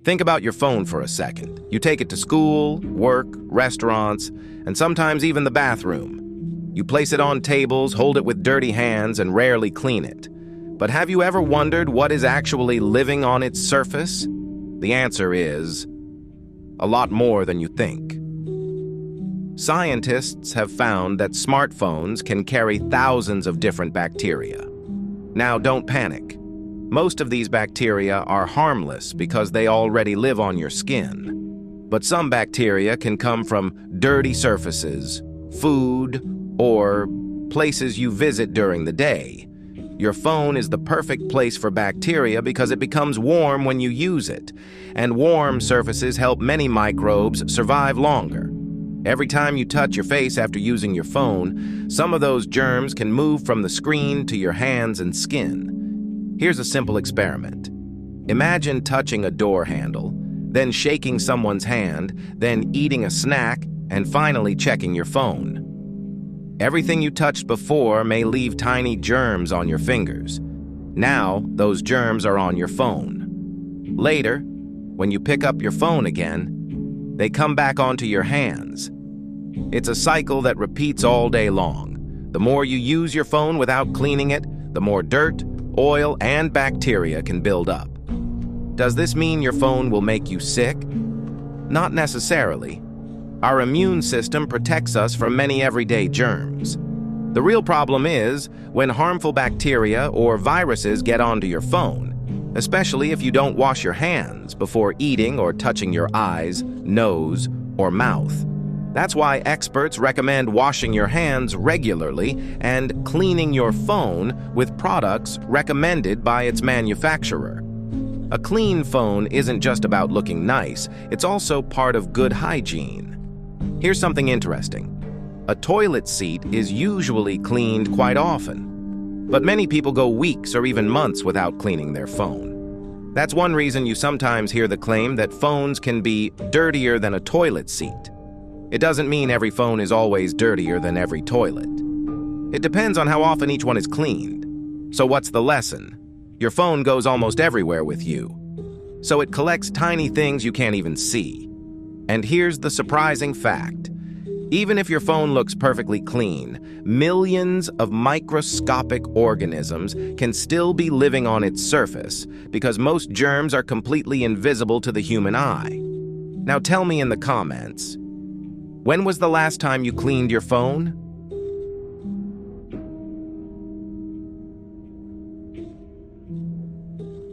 Think about your phone for a second. You take it to school, work, restaurants, and sometimes even the bathroom. You place it on tables, hold it with dirty hands, and rarely clean it. But have you ever wondered what is actually living on its surface? The answer is a lot more than you think. Scientists have found that smartphones can carry thousands of different bacteria. Now, don't panic. Most of these bacteria are harmless because they already live on your skin. But some bacteria can come from dirty surfaces, food, or places you visit during the day. Your phone is the perfect place for bacteria because it becomes warm when you use it, and warm surfaces help many microbes survive longer. Every time you touch your face after using your phone, some of those germs can move from the screen to your hands and skin. Here's a simple experiment. Imagine touching a door handle, then shaking someone's hand, then eating a snack, and finally checking your phone. Everything you touched before may leave tiny germs on your fingers. Now, those germs are on your phone. Later, when you pick up your phone again, they come back onto your hands. It's a cycle that repeats all day long. The more you use your phone without cleaning it, the more dirt, oil, and bacteria can build up. Does this mean your phone will make you sick? Not necessarily. Our immune system protects us from many everyday germs. The real problem is when harmful bacteria or viruses get onto your phone, especially if you don't wash your hands before eating or touching your eyes, nose, or mouth. That's why experts recommend washing your hands regularly and cleaning your phone with products recommended by its manufacturer. A clean phone isn't just about looking nice, it's also part of good hygiene. Here's something interesting. A toilet seat is usually cleaned quite often, but many people go weeks or even months without cleaning their phone. That's one reason you sometimes hear the claim that phones can be dirtier than a toilet seat. It doesn't mean every phone is always dirtier than every toilet. It depends on how often each one is cleaned. So what's the lesson? Your phone goes almost everywhere with you. So it collects tiny things you can't even see. And here's the surprising fact. Even if your phone looks perfectly clean, millions of microscopic organisms can still be living on its surface because most germs are completely invisible to the human eye. Now tell me in the comments, when was the last time you cleaned your phone?